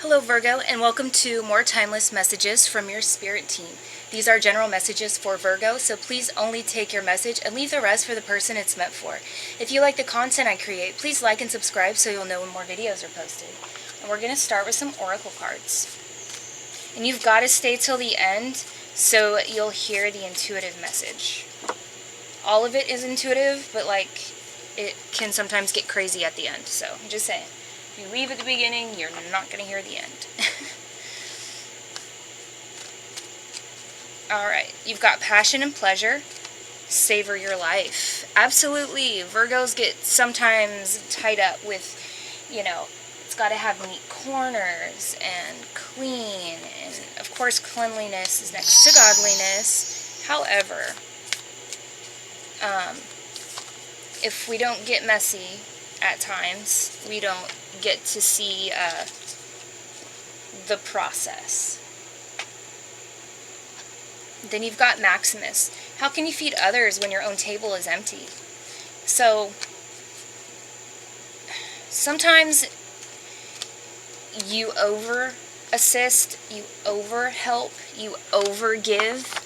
Hello Virgo, and welcome to more timeless messages from your spirit team. These are general messages for Virgo, so please only take your message and leave the rest for the person it's meant for. If you like the content I create, please like and subscribe so you'll know when more videos are posted. And we're going to start with some oracle cards. And you've got to stay till the end so you'll hear the intuitive message. All of it is intuitive, but it can sometimes get crazy at the end, so I'm just saying. If you leave at the beginning, you're not going to hear the end. Alright, you've got passion and pleasure. Savor your life. Absolutely. Virgos get sometimes tied up with, it's got to have neat corners and clean. And, of course, cleanliness is next to godliness. However, if we don't get messy at times, we don't get to see the process. Then you've got Maximus. How can you feed others when your own table is empty? So, sometimes you over-assist, you over-help, you over-give,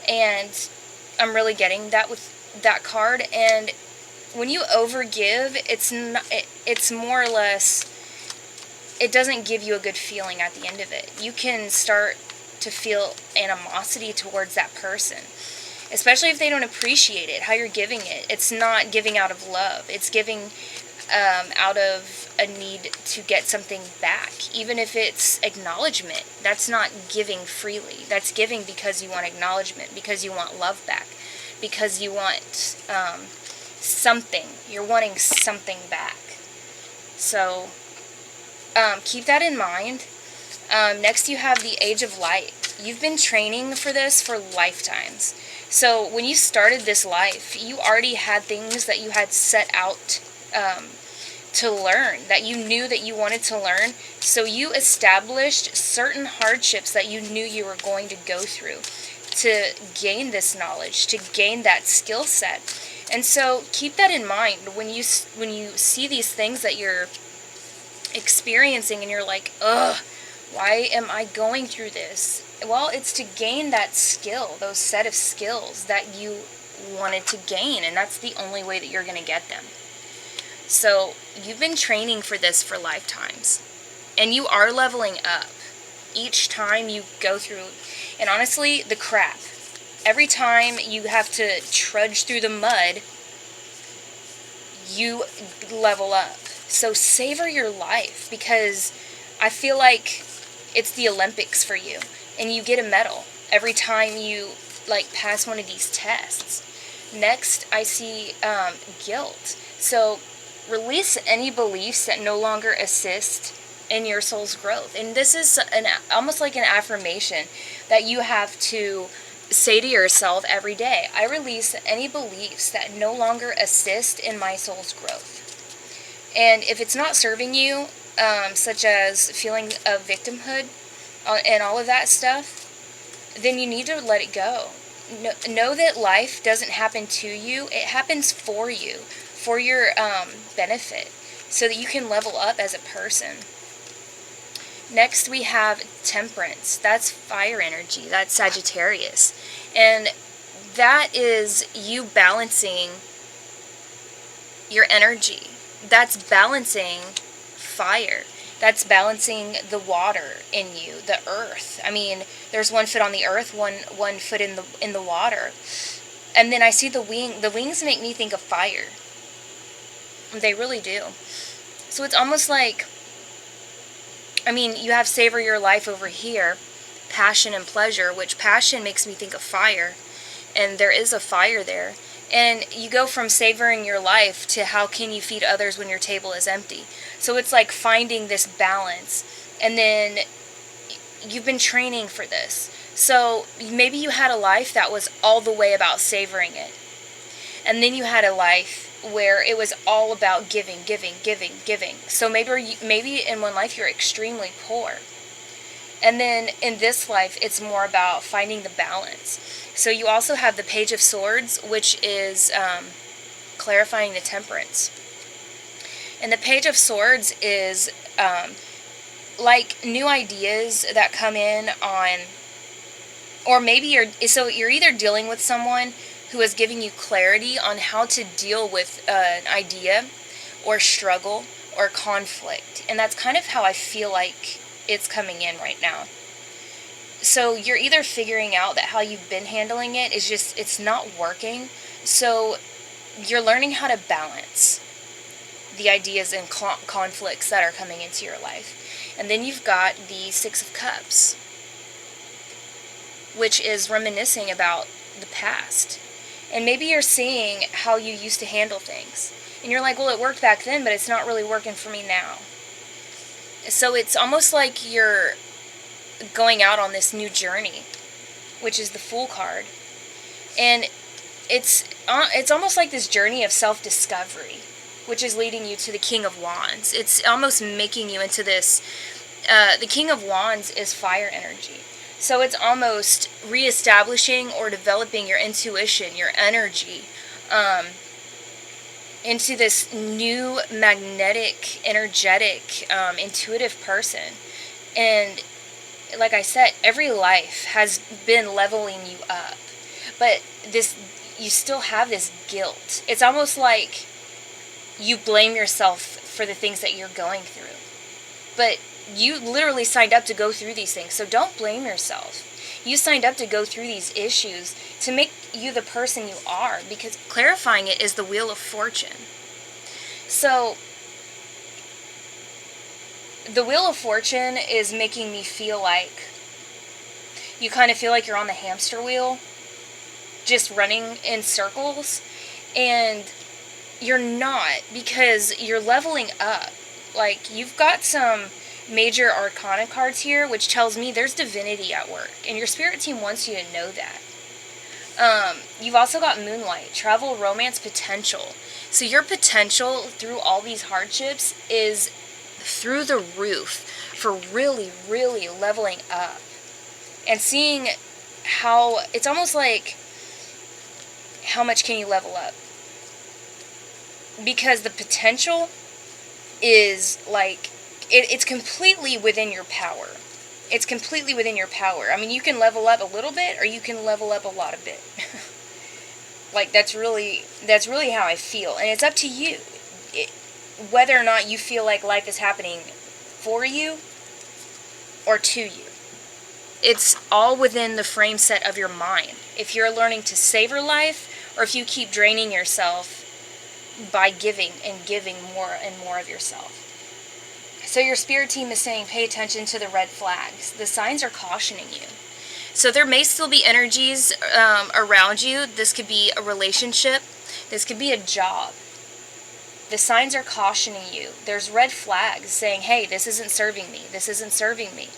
and I'm really getting that with that card. And when you over-give, it's more or less, it doesn't give you a good feeling at the end of it. You can start to feel animosity towards that person, especially if they don't appreciate it, how you're giving it. It's not giving out of love. It's giving out of a need to get something back, even if it's acknowledgement. That's not giving freely. That's giving because you want acknowledgement, because you want love back, because you want something. You're wanting something back. So keep that in mind. Next you have the Age of Light. You've been training for this for lifetimes. So when you started this life, you already had things that you had set out to learn, that you knew that you wanted to learn. So you established certain hardships that you knew you were going to go through to gain this knowledge, to gain that skill set. And so keep that in mind when you see these things that you're experiencing and you're like, ugh, why am I going through this? Well, it's to gain that skill, those set of skills that you wanted to gain, and that's the only way that you're going to get them. So you've been training for this for lifetimes, and you are leveling up each time you go through. And honestly, the crap, every time you have to trudge through the mud, you level up. So savor your life, because I feel like it's the Olympics for you, and you get a medal every time you pass one of these tests. Next, I see guilt. So release any beliefs that no longer assist in your soul's growth. And this is almost like an affirmation that you have to say to yourself every day. I release any beliefs that no longer assist in my soul's growth. And if it's not serving you, such as feeling of victimhood and all of that stuff, then you need to let it go. Know that life doesn't happen to you. It happens for you, for your benefit, so that you can level up as a person. Next, we have Temperance. That's fire energy. That's Sagittarius. And that is you balancing your energy. That's balancing fire. That's balancing the water in you, the earth. I mean, there's one foot on the earth, one foot in the water. And then I see the wing. The wings make me think of fire. They really do. So it's almost like, you have savor your life over here, passion and pleasure, which passion makes me think of fire, and there is a fire there. And you go from savoring your life to how can you feed others when your table is empty. So it's like finding this balance. And then you've been training for this. So maybe you had a life that was all the way about savoring it. And then you had a life where it was all about giving. So maybe in one life you're extremely poor. And then in this life, it's more about finding the balance. So you also have the Page of Swords, which is clarifying the Temperance. And the Page of Swords is like new ideas that come in on, or maybe you're either dealing with someone who is giving you clarity on how to deal with an idea or struggle or conflict. And that's kind of how I feel like it's coming in right now. So you're either figuring out that how you've been handling it is just, it's not working. So you're learning how to balance the ideas and conflicts that are coming into your life. And then you've got the Six of Cups, which is reminiscing about the past. And maybe you're seeing how you used to handle things. And you're like, well, it worked back then, but it's not really working for me now. So it's almost like you're going out on this new journey, which is the Fool card. And it's almost like this journey of self-discovery, which is leading you to the King of Wands. It's almost making you into this, the King of Wands is fire energy. So it's almost reestablishing or developing your intuition, your energy, into this new magnetic, energetic, intuitive person. And like I said, every life has been leveling you up. But you still have this guilt. It's almost like you blame yourself for the things that you're going through. But you literally signed up to go through these things, so don't blame yourself. You signed up to go through these issues to make you the person you are, because clarifying it is the Wheel of Fortune. So the Wheel of Fortune is making me feel like you kind of feel like you're on the hamster wheel, just running in circles, and you're not, because you're leveling up. Like, you've got some major arcana cards here, which tells me there's divinity at work, and your spirit team wants you to know that. You've also got Moonlight, travel, romance, potential. So your potential through all these hardships is through the roof for really, really leveling up. And seeing how, it's almost like, how much can you level up? Because the potential is like, it's completely within your power. It's completely within your power. I mean, you can level up a little bit, or you can level up a lot of bit. Like, that's really how I feel. And it's up to you. Whether or not you feel like life is happening for you or to you. It's all within the frame set of your mind. If you're learning to savor life, or if you keep draining yourself by giving and giving more and more of yourself. So your spirit team is saying, pay attention to the red flags. The signs are cautioning you. So there may still be energies around you. This could be a relationship. This could be a job. The signs are cautioning you. There's red flags saying, hey, this isn't serving me. This isn't serving me.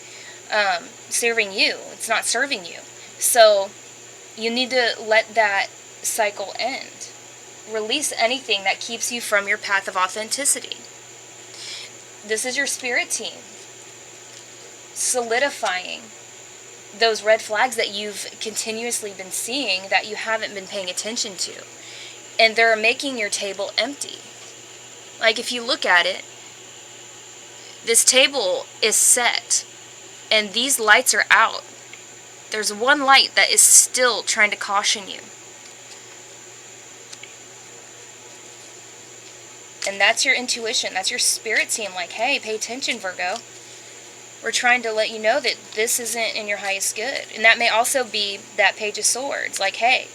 Serving you. It's not serving you. So you need to let that cycle end. Release anything that keeps you from your path of authenticity. This is your spirit team solidifying those red flags that you've continuously been seeing that you haven't been paying attention to. And they're making your table empty. Like, if you look at it, this table is set and these lights are out. There's one light that is still trying to caution you. And that's your intuition. That's your spirit team. Like, hey, pay attention, Virgo. We're trying to let you know that this isn't in your highest good. And that may also be that Page of Swords. Like, hey,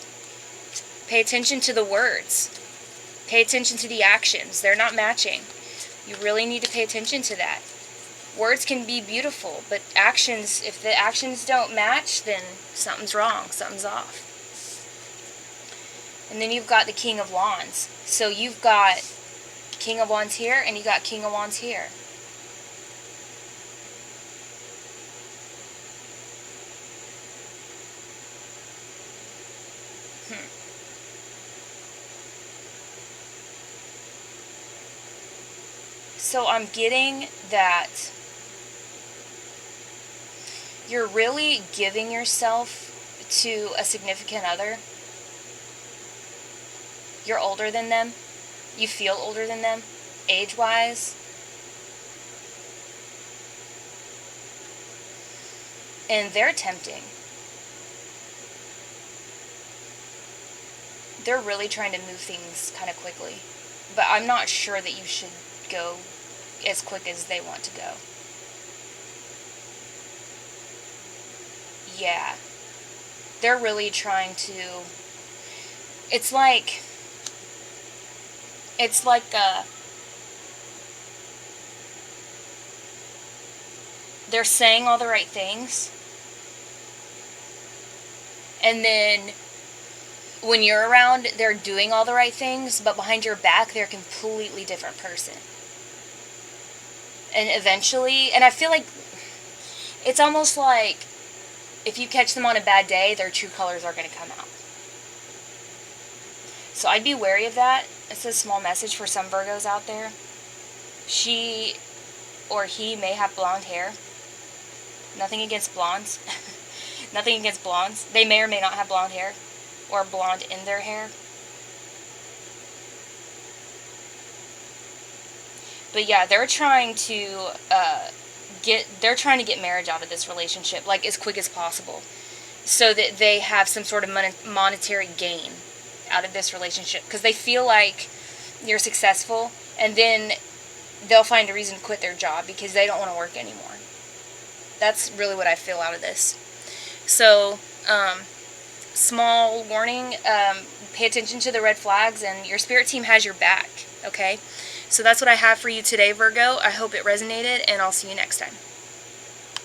pay attention to the words. Pay attention to the actions. They're not matching. You really need to pay attention to that. Words can be beautiful, but actions, if the actions don't match, then something's wrong. Something's off. And then you've got the King of Wands. So you've got King of Wands here, and you got King of Wands here. So I'm getting that you're really giving yourself to a significant other. You're older than them. You feel older than them, age-wise. And they're tempting. They're really trying to move things kind of quickly. But I'm not sure that you should go as quick as they want to go. Yeah. They're really trying to... It's like they're saying all the right things, and then when you're around, they're doing all the right things, but behind your back, they're a completely different person. And eventually, and I feel like it's almost like if you catch them on a bad day, their true colors are going to come out. So I'd be wary of that. It's a small message for some Virgos out there. She or he may have blonde hair. Nothing against blondes. Nothing against blondes. They may or may not have blonde hair. Or blonde in their hair. But yeah, they're trying to get marriage out of this relationship, like, as quick as possible. So that they have some sort of monetary gain out of this relationship. Because they feel like you're successful, and then they'll find a reason to quit their job because they don't want to work anymore. That's really what I feel out of this. So, small warning, pay attention to the red flags, and your spirit team has your back, okay? So that's what I have for you today, Virgo. I hope it resonated, and I'll see you next time.